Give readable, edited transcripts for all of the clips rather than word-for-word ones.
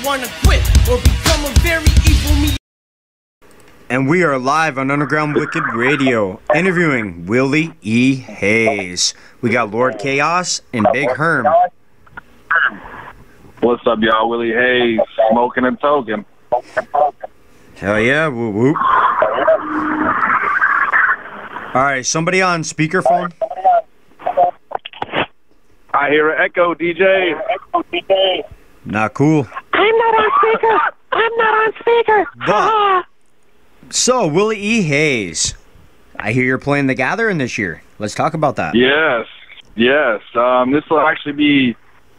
wanna quit or become a very evil me. And we are live on Underground Wicked Radio, interviewing Wil E Haze. We got Lord Chaos and Big Herm. What's up, y'all? Wil E Haze, smoking and token. Hell yeah, whoop whoop. Alright, somebody on speakerphone? I hear an echo, DJ. Not cool. I'm not on speaker. I'm not on speaker. But, so, Wil E Haze, I hear you're playing The Gathering this year. Let's talk about that. Yes. This will actually be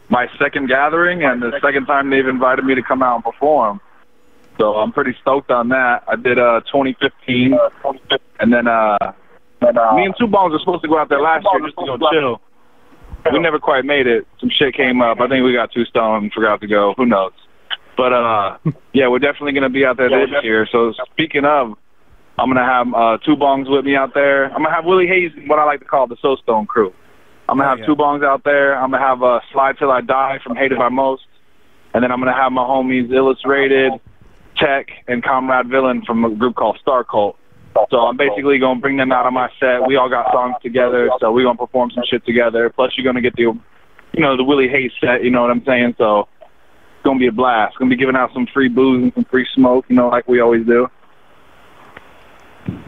my second gathering and the second time they've invited me to come out and perform. So I'm pretty stoked on that. I did 2015, and then me and Two Bones were supposed to go out there last year just to go chill. We never quite made it. Some shit came up. I think we got too stoned and forgot to go. Who knows? But, yeah, we're definitely going to be out there this year. So speaking of, I'm going to have Two Bongs with me out there. I'm going to have Wil E Haze, what I like to call the So Stone crew. I'm going to have Two Bongs out there. I'm going to have Slide Till I Die from Hated by Most. And then I'm going to have my homies Illustrated, Tech, and Comrade Villain from a group called Star Cult. So I'm basically going to bring them out on my set. We all got songs together, so we're going to perform some shit together. Plus, you're going to get the, the Wil E Haze set, you know what I'm saying? So it's going to be a blast. Going to be giving out some free booze and some free smoke, like we always do.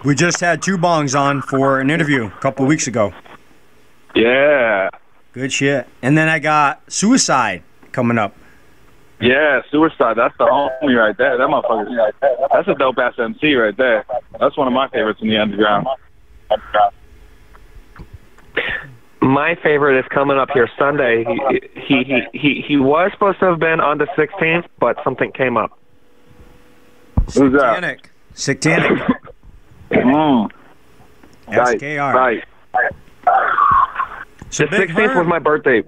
We just had Two Bongs on for an interview a couple weeks ago. Yeah. Good shit. And then I got Suicide coming up. Yeah, Suicide. That's the homie right there. That motherfucker. That's a dope-ass MC right there. That's one of my favorites in the underground. My favorite is coming up here Sunday. He was supposed to have been on the 16th, but something came up. Who's that? Satanic. SKR. Right. So The 16th was my birthday.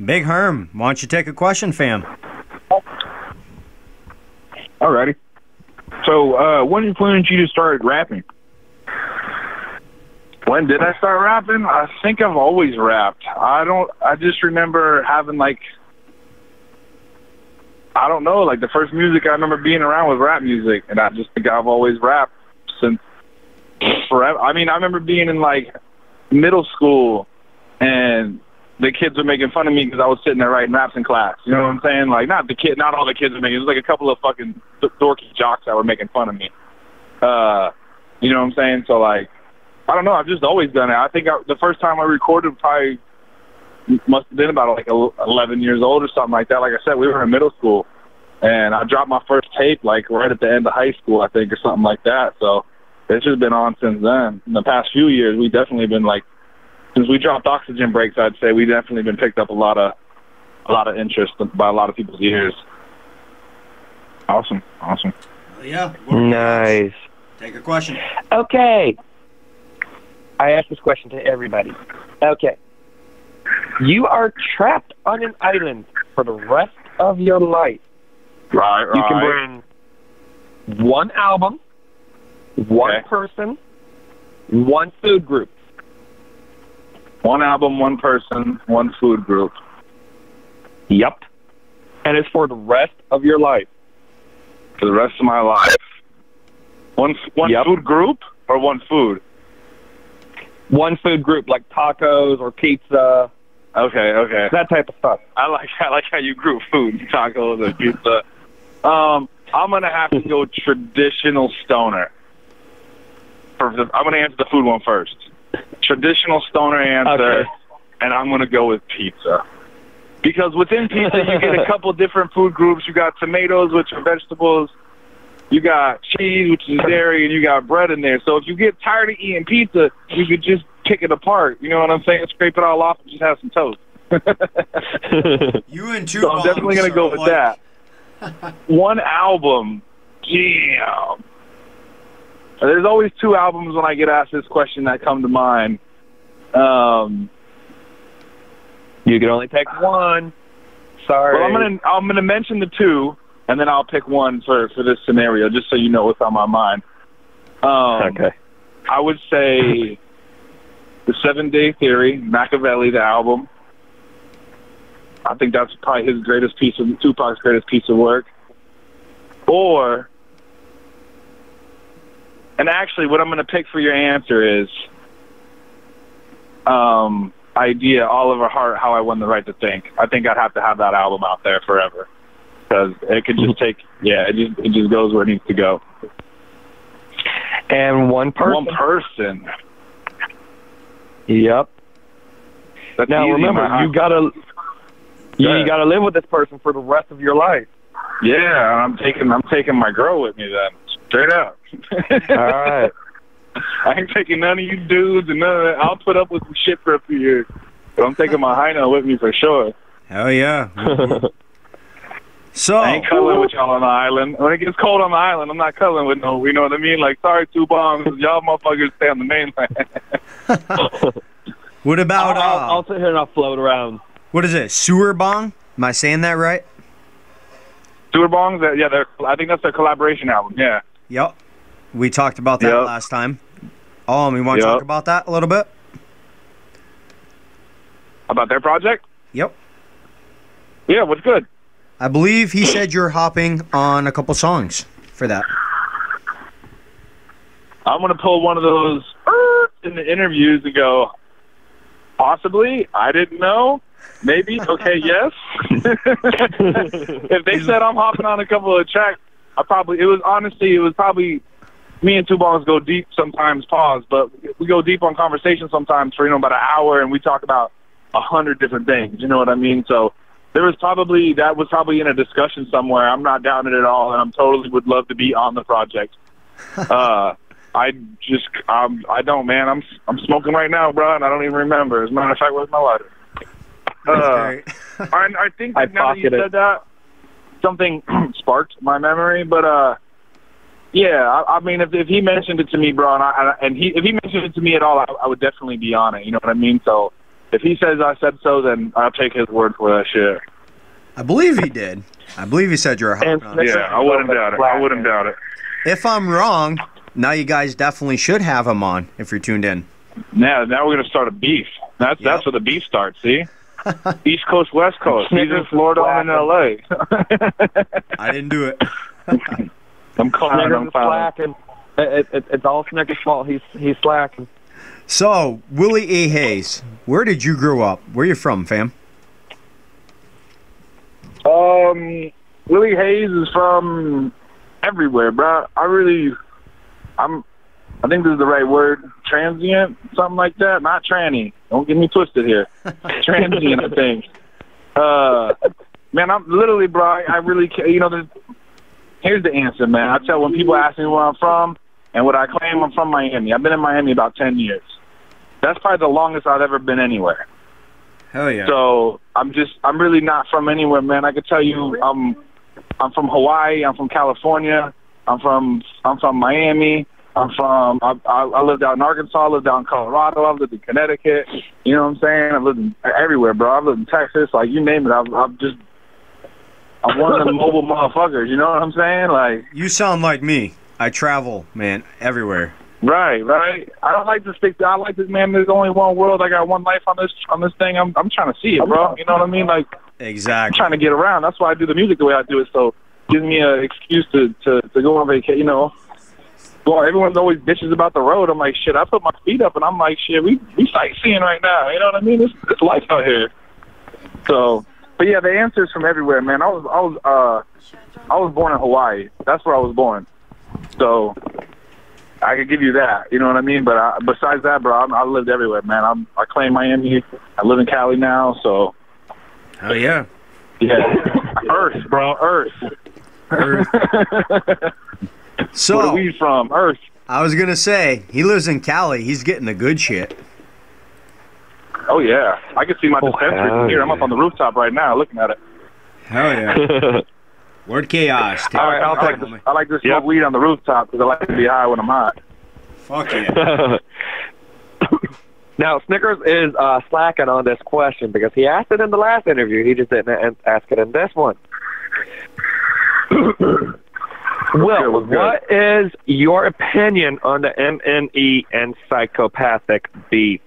Big Herm, why don't you take a question, fam? Alrighty. So, when did you start rapping? When did I start rapping? I think I've always rapped. I just remember having, I don't know, the first music I remember being around was rap music, and I just think I've always rapped since forever. I mean, I remember being in, middle school, and the kids were making fun of me because I was sitting there writing raps in class. You know what I'm saying? Not all the kids were making. It was a couple of fucking dorky jocks that were making fun of me. You know what I'm saying? So I don't know. I've just always done it. I think the first time I recorded probably must have been about 11 years old or something like that. Like I said, we were in middle school, and I dropped my first tape right at the end of high school, I think, or something like that. So it's just been on since then. In the past few years, we've definitely been since we dropped Oxygen Breaks, I'd say we definitely been picked up a lot of interest by a lot of people's ears. Awesome. Yeah. Nice. Take a question. Okay. I ask this question to everybody. Okay. You are trapped on an island for the rest of your life. Right. You can bring one album, one person, one food group. One album, one person, one food group. Yep. And it's for the rest of your life. For the rest of my life. One food group or one food? One food group, like tacos or pizza. Okay. That type of stuff. I like how you group food, tacos and pizza. I'm gonna have to go traditional stoner. I'm gonna answer the food one first. Traditional stoner answer, and I'm going to go with pizza. Because within pizza, you get a couple different food groups. You got tomatoes, which are vegetables. You got cheese, which is dairy, and you got bread in there. So if you get tired of eating pizza, you could just pick it apart. You know what I'm saying? Scrape it all off and just have some toast. You and Two So I'm definitely going to go with that. One album. Damn. There's always two albums when I get asked this question that come to mind. You can only pick one. Sorry. Well, I'm gonna mention the two, and then I'll pick one for this scenario, just so you know what's on my mind. Okay. I would say The 7 Day Theory, Machiavelli, the album. I think that's probably Tupac's greatest piece of work. or, and actually what I'm going to pick for your answer is Idea, Oliver Hart, How I Won the Right to Think. I think I'd have to have that album out there forever. Because it could just take, it just goes where it needs to go. And one person. One person. Yep. That's now easy, remember, man. you gotta live with this person for the rest of your life. Yeah, I'm taking my girl with me then. Straight up. All right. I ain't taking none of you dudes and none of that. I'll put up with some shit for a few years. But I'm taking my hyena with me for sure. Hell yeah. So I ain't cuddling with y'all on the island. When it gets cold on the island, I'm not cuddling with no, you know what I mean? Like, sorry, 2 bombs. Y'all motherfuckers stay on the mainland. what about I'll sit here and I'll float around. what is it? Sewer Bong? Am I saying that right? Sewer Bongs? Yeah, I think that's their collaboration album, yeah. Yep. We talked about that last time. Oh, we want to talk about that a little bit? About their project? Yep. Yeah, what's good? I believe he said you're hopping on a couple songs for that. I'm going to pull one of those in the interviews and go, possibly, I didn't know, maybe, okay, yes. If they said I'm hopping on a couple of tracks, it was probably me and 2 Bongs go deep sometimes, but we go deep on conversation sometimes for, about an hour, and we talk about 100 different things, you know what I mean? So that was probably in a discussion somewhere. I'm not down it at all, and I'm totally would love to be on the project. I don't, man. I'm smoking right now, bro, and I don't even remember. As a matter of fact, where's my lighter? I think that now that you said that, something sparked my memory, but yeah, I mean, if he mentioned it to me, bro, if he mentioned it to me at all, I would definitely be on it. You know what I mean? So if he says I said so, then I'll take his word for that shit. I believe he did. I believe he said you're hopping on. Yeah, I wouldn't doubt it. I wouldn't doubt it. If I'm wrong, now you guys definitely should have him on if you're tuned in. Now we're gonna start a beef. That's where the beef starts. See, East Coast, West Coast. He's in Florida, I'm in LA. I didn't do it. I'm clowning. It's all Snicker's fault. He's slacking. So, Wil E Haze, where did you grow up? Where you from, fam? Wil E Haze is from everywhere, bro. I think this is the right word. Transient, something like that. Not tranny. Don't get me twisted here. Transient, I think. Man, I'm literally, bro. I really, here's the answer, man. I tell when people ask me where I'm from and what I claim, I'm from Miami. I've been in Miami about 10 years. That's probably the longest I've ever been anywhere. Hell yeah. So I'm really not from anywhere, man. I could tell you, I'm from Hawaii. I'm from California. I'm from Miami. I lived out in Arkansas. I lived out in Colorado. I've lived in Connecticut. You know what I'm saying? I've lived everywhere, bro. I've lived in Texas. Like, you name it. I'm one of them mobile motherfuckers. You know what I'm saying? Like, you sound like me. I travel, man, everywhere. Right. I don't like to stick to. I like to, man. There's only one world. I got one life on this thing. I'm trying to see it, bro. You know what I mean? Like, exactly. I'm trying to get around. That's why I do the music the way I do it. So, it gives me an excuse to go on vacation. You know. Well, everyone's always bitches about the road. I'm like, shit. I put my feet up and I'm like, shit. We sightseeing right now. You know what I mean? It's life out here. So, but yeah, the answer's from everywhere, man. I was born in Hawaii. That's where I was born. So I could give you that. You know what I mean? But besides that, bro, I lived everywhere, man. I claim Miami. I live in Cali now. So. Oh yeah. Yeah. Earth, bro. Earth. So, where are we from? Earth. I was going to say, he lives in Cali. He's getting the good shit. Oh, yeah. I can see my dispensary from here. I'm up on the rooftop right now looking at it. Hell yeah. Word chaos. All right, I like to smoke weed on the rooftop because I like to be high when I'm hot. Fuck yeah. Now, Snickers is slacking on this question because he asked it in the last interview. He just didn't ask it in this one. Will, what is your opinion on the MNE and psychopathic beef?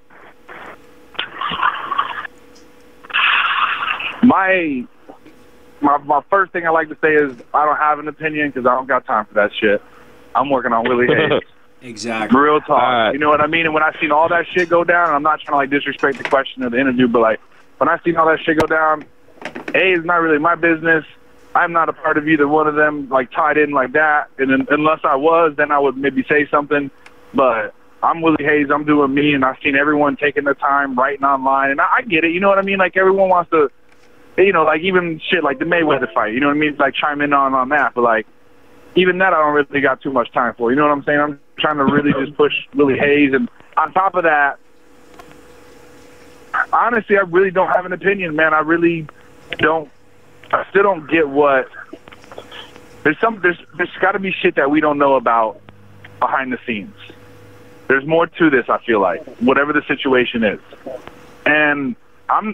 my first thing I like to say is I don't have an opinion because I don't got time for that shit. I'm working on Wil E Haze. Exactly. Real talk. You know what I mean? And when I seen all that shit go down, and I'm not trying to like disrespect the question of the interview, but like when I seen all that shit go down, it's not really my business. I'm not a part of either one of them, like tied in like that. And unless I was, then I would maybe say something. But I'm Wil E Haze. I'm doing me, and I've seen everyone taking their time writing online, and I get it. You know what I mean? Like everyone wants to, you know, like even shit like the Mayweather fight. You know what I mean? Like chime in on that, but like even that I don't really got too much time for. You know what I'm saying? I'm trying to really just push Wil E Haze, and on top of that, honestly, I really don't have an opinion, man. I really don't. I still don't get what. There's got to be shit that we don't know about behind the scenes. There's more to this, I feel like, whatever the situation is. And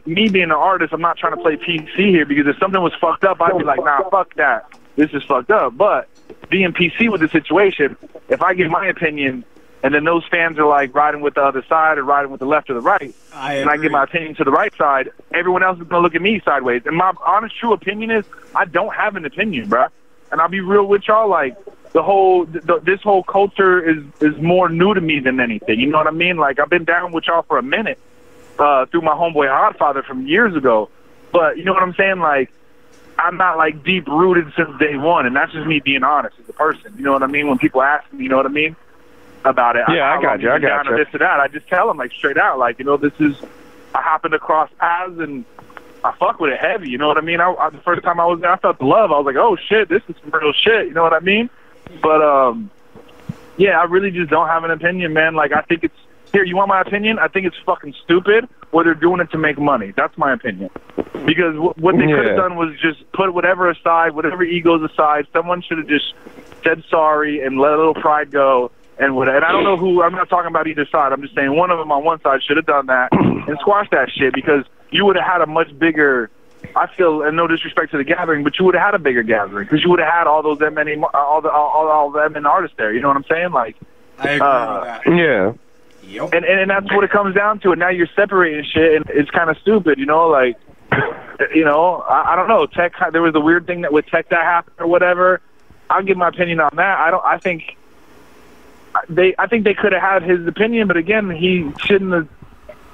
me being an artist, I'm not trying to play PC here, because if something was fucked up, I'd be like, nah, fuck that. This is fucked up. But being PC with the situation, if I give my opinion and then those fans are like riding with the other side or riding with the left or the right, and I give my opinion to the right side, everyone else is going to look at me sideways. And my honest, true opinion is I don't have an opinion, bruh. And I'll be real with y'all, like, this whole culture is more new to me than anything. You know what I mean? Like, I've been down with y'all for a minute through my homeboy Oddfather from years ago. But you know what I'm saying? Like, I'm not, like, deep-rooted since day one, and that's just me being honest as a person. You know what I mean? When people ask me, you know what I mean, about it. Yeah, I got you. Or this or that, I just tell them, like, straight out, like, you know, I happened to cross paths, and I fuck with it heavy, you know what I mean? The first time I was there, I felt the love. I was like, oh, shit, this is some real shit, you know what I mean? But, yeah, I really just don't have an opinion, man. Like, I think it's, here, you want my opinion? I think it's fucking stupid, or they're doing it to make money. That's my opinion. Because what they could have done was just put whatever aside, whatever egos aside. Someone should have just said sorry and let a little pride go. And I don't know who, I'm not talking about either side. I'm just saying one of them on one side should have done that and squashed that shit, because you would have had a much bigger, I feel, and no disrespect to the gathering, but you would have had a bigger gathering, because you would have had all those all the MN artists there. You know what I'm saying? Like, I agree with that. Yeah. Yep. And that's what it comes down to. And now you're separating shit, and it's kind of stupid, you know? Like, you know, I don't know. Tech, there was a weird thing that with Tech that happened or whatever. I'll give my opinion on that. I think they could have had his opinion, but again, he shouldn't have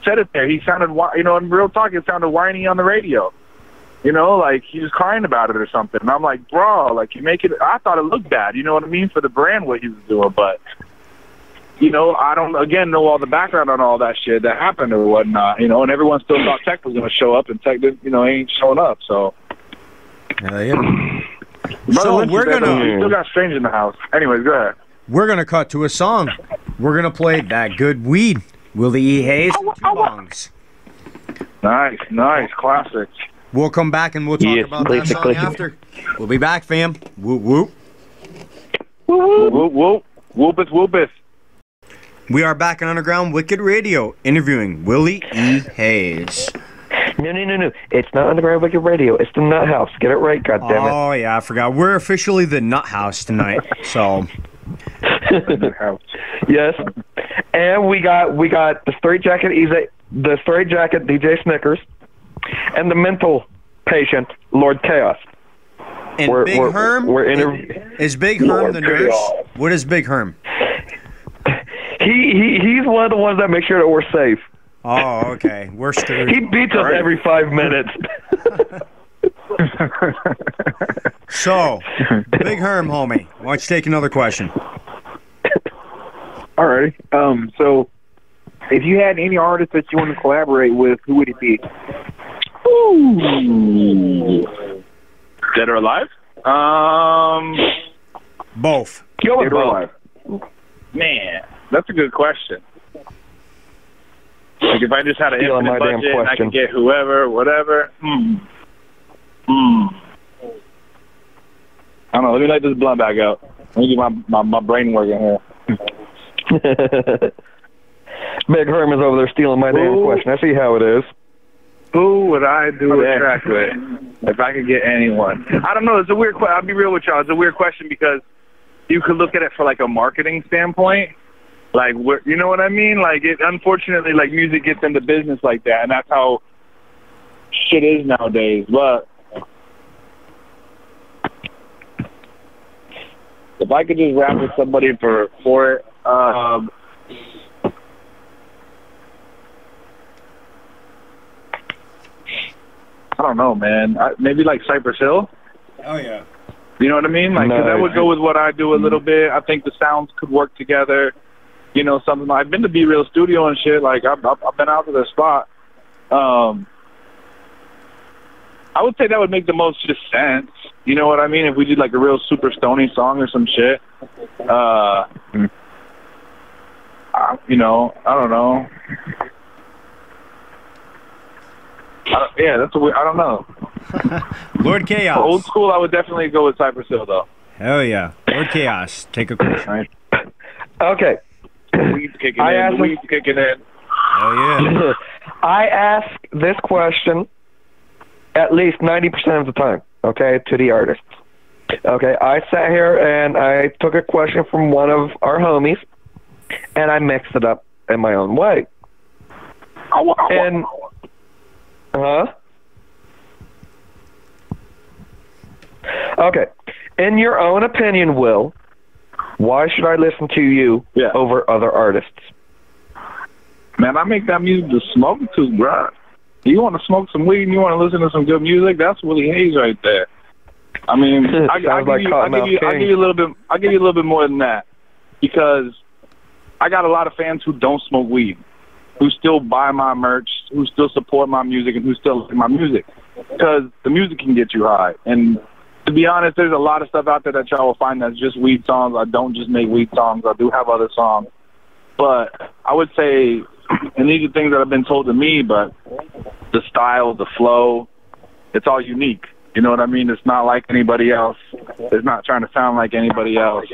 said it there. He sounded, you know, in real talk, it sounded whiny on the radio. You know, like he was crying about it or something. And I'm like, bro, like you make it. I thought it looked bad. You know what I mean, for the brand what he was doing, but you know, I don't again know all the background on all that shit that happened or whatnot. You know, and everyone still thought Tech was going to show up, and Tech didn't. You know, he ain't showing up. So. Yeah. So we're gonna. We still got Strange in the house. Anyways, go ahead. We're gonna cut to a song. We're gonna play That Good Weed. Wil E Haze, Two Bongs. Nice, classic. We'll come back and we'll talk about that song after. We'll be back, fam. Whoop whoop. Whoop whoop whoop. Whoopeth whoopeth. We are back on Underground Wicked Radio, interviewing Wil E Haze. No. It's not Underground Wicked Radio. It's the Nut House. Get it right, goddammit. Oh, yeah, I forgot. We're officially the Nut House tonight, so. Yes. And we got the Straight Jacket DJ Snickers, and the mental patient Lord Chaos. And Big Herm? Is Big Herm the nurse? What is Big Herm? He's one of the ones that make sure that we're safe. Oh, okay. We're screwed. He beats us every 5 minutes. So, Big Herm, homie, why don't you take another question? Alrighty. So, if you had any artist that you want to collaborate with, who would it be? Ooh. Dead or alive? Both. Dead or alive. Man, that's a good question. Like if I just had an infinite budget and I could get whoever, whatever. I don't know. Let me let this blunt back out. Let me get my brain working here. Big Herm is over there stealing my damn question. I see how it is. Who would I do a track with if I could get anyone? I don't know. It's a weird question. I'll be real with y'all. It's a weird question because you could look at it for like a marketing standpoint. Like, you know what I mean? Like, unfortunately, like, music gets into business like that, and that's how shit is nowadays. But if I could just rap with somebody for it, I don't know, man. Maybe like Cypress Hill. Oh yeah. You know what I mean? Like, 'cause that would go with what I do a little bit. I think the sounds could work together. You know, something like, I've been to Be Real Studio and shit. Like, I've been out to their spot. I would say that would make the most just sense. You know what I mean? If we did like a real super stony song or some shit. You know, I don't know. That's a weird, I don't know. Lord Chaos. For old school, I would definitely go with Cypress Hill, though. Hell yeah. Lord Chaos, take a question. Okay. Weed's kicking in. The weed's kicking in. Hell yeah. I ask this question at least 90% of the time, okay, to the artists. Okay, I sat here and I took a question from one of our homies, and I mixed it up in my own way. And, okay, in your own opinion, Will, why should I listen to you over other artists? Man, I make that music to smoke to, bro. You want to smoke some weed and you want to listen to some good music? That's Wil E Haze right there. I mean, I'll give you a little bit more than that, because I got a lot of fans who don't smoke weed, who still buy my merch, who still support my music, and who still like my music, because the music can get you high. And to be honest, there's a lot of stuff out there that y'all will find that's just weed songs. I don't just make weed songs. I do have other songs. But I would say, and these are things that have been told to me, but the style, the flow, it's all unique. You know what I mean? It's not like anybody else. It's not trying to sound like anybody else.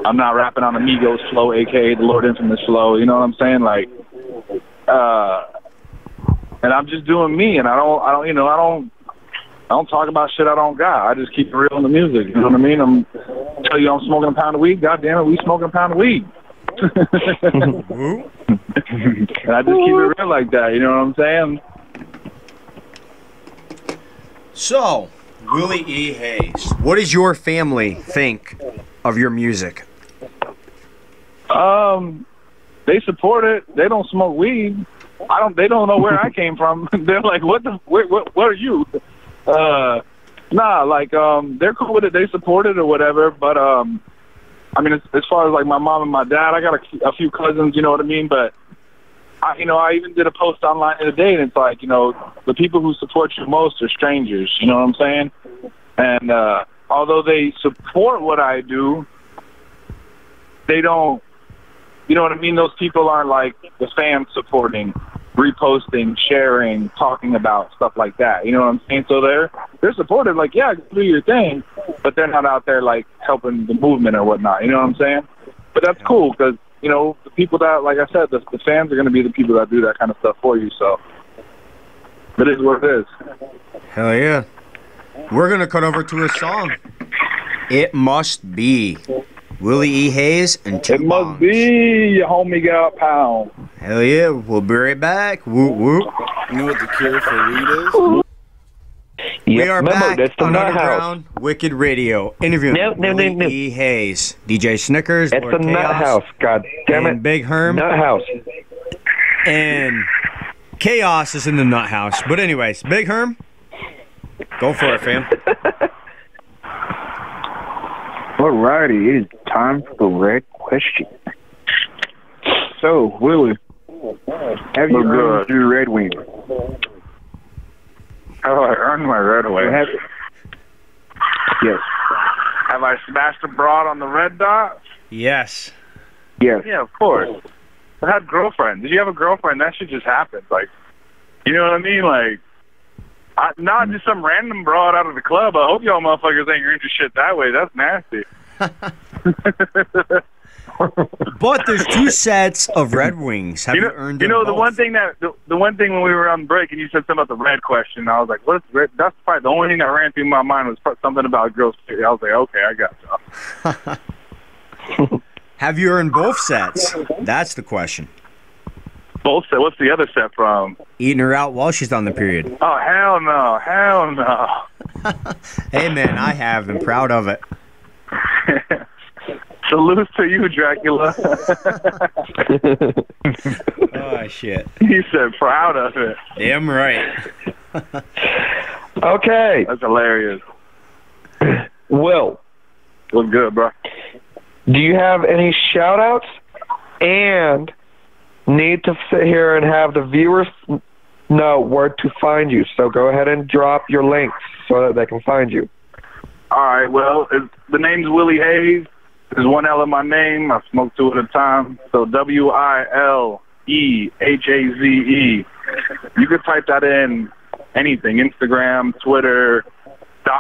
I'm not rapping on Amigos flow, a.k.a. the Lord Infamous flow. You know what I'm saying? Like, and I'm just doing me, and I don't talk about shit I don't got. I just keep it real in the music. You know what I mean? Tell you I'm smoking a pound of weed. God damn it, we smoking a pound of weed. And I just keep it real like that. You know what I'm saying? So, Wil E Haze, what does your family think of your music? They support it. They don't smoke weed. They don't know where I came from. They're like, what are you? They're cool with it. They support it or whatever. But I mean, as far as like my mom and my dad, I got a few cousins. You know what I mean? But I even did a post online the other day, and it's like, the people who support you most are strangers. You know what I'm saying? And although they support what I do, they don't. You know what I mean? Those people aren't like the fans supporting, reposting, sharing, talking about stuff like that. You know what I'm saying? So they're supportive, like, yeah, do your thing, but they're not out there like helping the movement or whatnot. You know what I'm saying? But that's cool, because the people that, like I said, the fans are going to be the people that do that kind of stuff for you. So it is what it is. Hell yeah. We're going to cut over to a song. It Must Be. Wil E Haze and Tim It Must Be, your homie got pound. Hell yeah. We'll be right back. Whoop, whoop. You know what the cure for weed is? We are back on Underground Wicked Radio, interviewing Wil E Haze, DJ Snickers, it's Lord the Chaos, Nut House, god damn it, Big Herm, Nut House, and Chaos is in the Nut House. But anyways, Big Herm, go for it, fam. Alrighty, it is time for the red question. So, Willie, have you earned your Red Wing? Have I earned my Red Wing? Yes. Have I smashed a broad on the red dot? Yes. Yes. Yeah, of course. I had girlfriend. Did you have a girlfriend? That shit just happened. Like, you know what I mean? Like, not just some random broad out of the club. I hope y'all motherfuckers ain't into shit that way. That's nasty. But there's 2 sets of Red Wings. Have you earned them the both? one thing when we were on break and you said something about the red question, I was like, what's red? That's probably the only thing that ran through my mind was something about girls. I was like, okay, I got y'all. Have you earned both sets? That's the question. Both set? What's the other set from? Eating her out while she's on the period. Oh, hell no. Hell no. Hey, man, I have been proud of it. Salute to you, Dracula. Oh, shit. He said proud of it. Damn right. Okay. That's hilarious. Will, What's good, bro? do you have any shout-outs and need to sit here and have the viewers know where to find you? So go ahead and drop your links so that they can find you. All right, well, the name's Wil E Haze. There's one L in my name. I smoke two at a time. So WILEHAZE. You could type that in anything, Instagram, Twitter,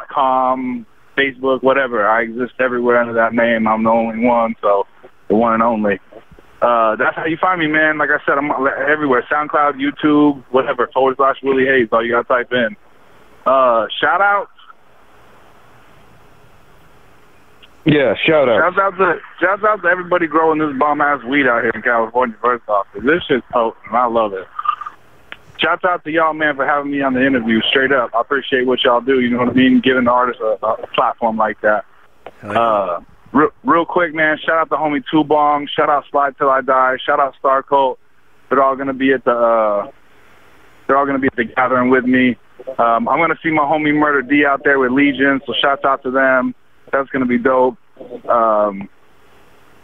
.com, Facebook, whatever. I exist everywhere under that name. I'm the only one, so the one and only. That's how you find me, man. Like I said, I'm everywhere. SoundCloud, YouTube, whatever, /Wil E Haze. All you got to type in. Shout-outs. Yeah, shout-out. Shouts out to everybody growing this bomb-ass weed out here in California, first off. 'Cause this shit's potent, and I love it. Shouts out to y'all, man, for having me on the interview, straight up. I appreciate what y'all do, you know what I mean, giving the artists a platform like that. Real quick, man, shout out to homie Two Bong, shout out Slide Till I Die, shout out Star Cult. They're all gonna be at the gathering with me. I'm gonna see my homie Murder D out there with Legion, so shouts out to them. That's gonna be dope.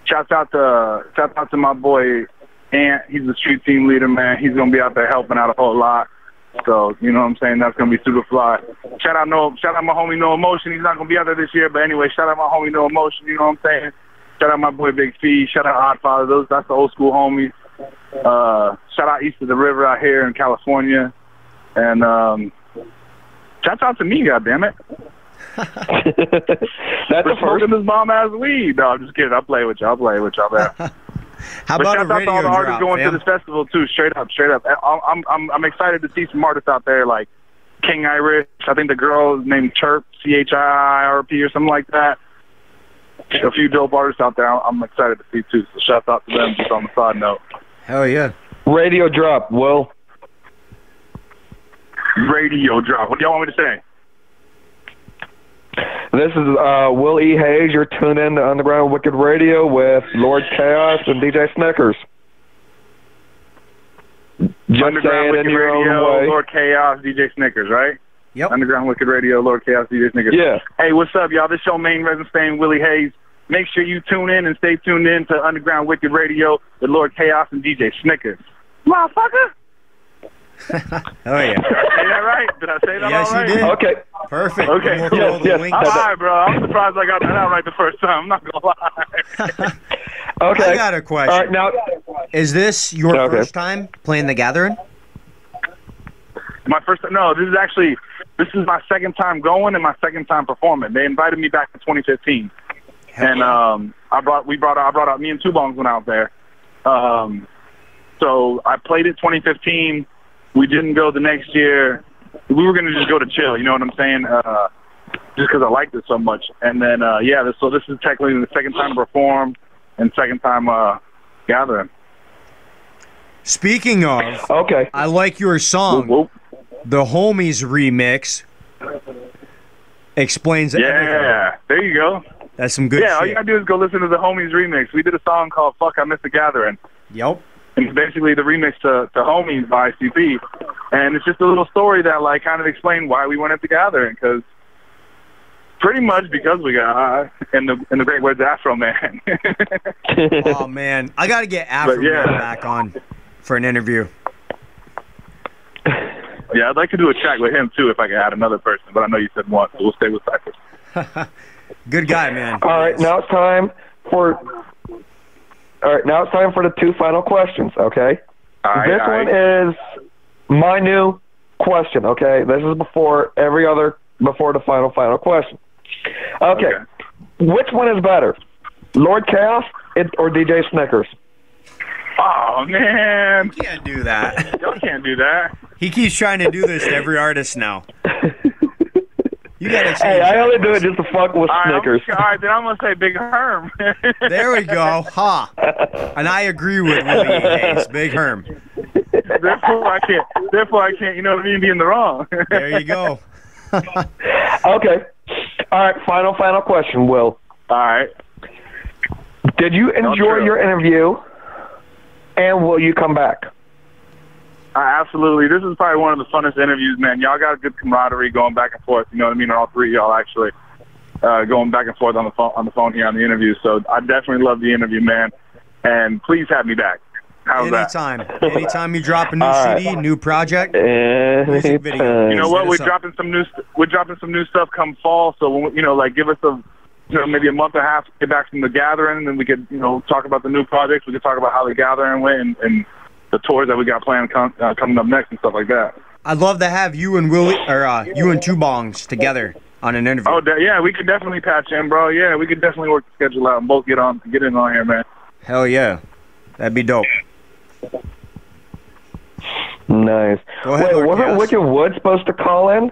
Shouts out to my boy Ant. He's the street team leader, man. He's gonna be out there helping out a whole lot. So you know what I'm saying? That's gonna be super fly. Shout out my homie No Emotion. He's not gonna be out there this year, but anyway, shout out my homie No Emotion. You know what I'm saying? Shout out my boy Big Fee. Shout out Oddfather. That's the old school homies. Shout out east of the river out here in California, and shout out to me, goddammit. That's For smoking this bomb ass weed. No, I'm just kidding. I play with y'all, man. How But about a shout out to radio all the artists drop, going fam? to this festival too. Straight up. I'm excited to see some artists out there like King Irish. I think the girl is named Chirp, CHIRP or something like that. A few dope artists out there. I'm excited to see too. So shout out to them just on the side note. Hell yeah. Radio drop, Will. Radio drop. What do y'all want me to say? This is Wil E Haze. You're tuned in to Underground Wicked Radio with Lord Chaos and DJ Snickers. Just say Underground it Wicked in your own Radio, way. Lord Chaos, DJ Snickers, right? Yep. Underground Wicked Radio, Lord Chaos, DJ Snickers. Yeah. Hey, what's up, y'all? This your main resident stain, Wil E Haze. Make sure you tune in and stay tuned in to Underground Wicked Radio with Lord Chaos and DJ Snickers. Motherfucker! Oh Say yeah. that right? Did I say that Yes, all right? you did. Okay. Perfect. Okay. We'll throw the Yes, link. I'm high, bro. I'm surprised I got that out right the first time. I'm not gonna lie. Okay. I got a question. All right, now. Is this your Okay. first time playing the Gathering? No, this is my second time going and my second time performing. They invited me back in 2015, and I brought out me and Two Bongs went out there. So I played it 2015. We didn't go the next year. We were gonna just go to chill. You know what I'm saying? Just because I liked it so much. And then so this is technically the second time perform and second time gathering. Speaking of, Okay. I like your song. Whoop, The Homies remix explains everything. yeah, there you go. That's some good All you shit. gotta do is go listen to the Homies remix. We did a song called "Fuck I Miss the Gathering." Yep. And it's basically the remix to Homies by CP. And it's just a little story that, like, kind of explained why we went at the gathering. Because pretty much because we got high, in the great words of Afro Man. Oh, man. I got to get Afro Man back on for an interview. Yeah, I'd like to do a track with him, too, if I could add another person. But I know you said one, so we'll stay with Cypress. Good guy, man. All right, now it's time for the two final questions, okay? This one is my new question, okay? This is before the final question. Okay. Which one is better, Lord Chaos or DJ Snickers? Oh, man. You can't do that. Y'all can't do that. He keeps trying to do this to every artist now. You gotta change Hey, I that, only do boys. it just to fuck with Snickers. All right, then I'm going to say Big Herm. There we go. Ha. And I agree with Wil E Haze. Big Herm. Therefore, I can't, you know what I mean, be in the wrong. There you go. Okay. All right, final question, Will. All right. Did you enjoy true. your interview? And will you come back? Absolutely. This is probably one of the funnest interviews, man. Y'all got a good camaraderie going back and forth. You know what I mean? All three of y'all actually going back and forth on the phone here on the interview. So I definitely love the interview, man. And please have me back. How's Anytime. that? Anytime you drop a new CD, new project, music video. Anytime. You know what? Hit us We're up. dropping some new stuff come fall. So when, give us maybe a month and a half to get back from the gathering, and then we could talk about the new projects. We could talk about how the gathering went and the tours that we got planned coming up next and stuff like that. I'd love to have you and Willie, or you and Two Bongs together on an interview. Oh yeah, we could definitely patch in, bro. Yeah, we could definitely work the schedule out and both get in on here, man. Hell yeah, that'd be dope. Nice. Go ahead, Wait, Lord wasn't Chaos. Wicked Wood supposed to call in?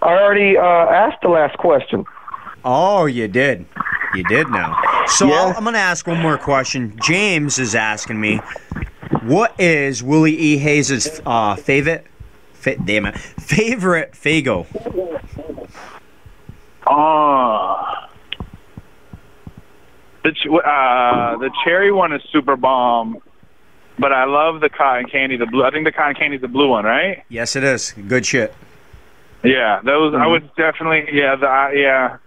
I already asked the last question. Oh, you did. You did now. So Yeah. I'm going to ask one more question. James is asking me, what is Willie E. Haze's favorite Fago? The cherry one is super bomb, but I love the cotton candy, the blue. I think the cotton candy is the blue one, right? Yes, it is. Good shit. Yeah, those I would definitely. Yeah, that's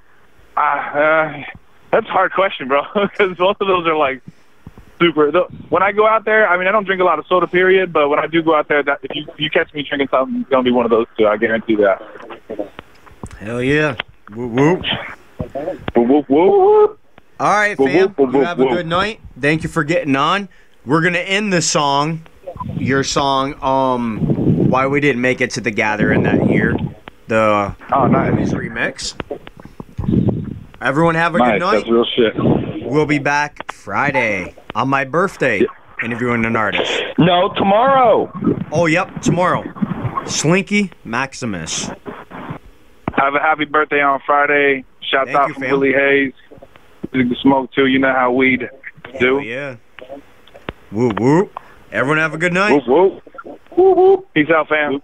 a hard question, bro, because both of those are like super. When I go out there, I mean, I don't drink a lot of soda, period. But when I do go out there, if you catch me drinking something, it's gonna be one of those two. I guarantee that. Hell yeah. Whoop, whoop. Whoop, whoop, whoop. All right, Whoop, fam. whoop, whoop, You have a whoop. good night. Thank you for getting on. We're going to end the song, your song, Why We Didn't Make It to the Gathering that year. The Nice. remix. Everyone have a Nice. good night. That's real shit. We'll be back Friday on my birthday, interviewing an artist. No, tomorrow. Oh, yep, tomorrow. Slinky Maximus. Have a happy birthday on Friday. Shouts Thank out you, from fam. Wil E Haze. You can smoke too. You know how weed do. Hell yeah. Whoop, whoop. Everyone have a good night. Whoop, whoop. Whoop, whoop. Peace out, fam.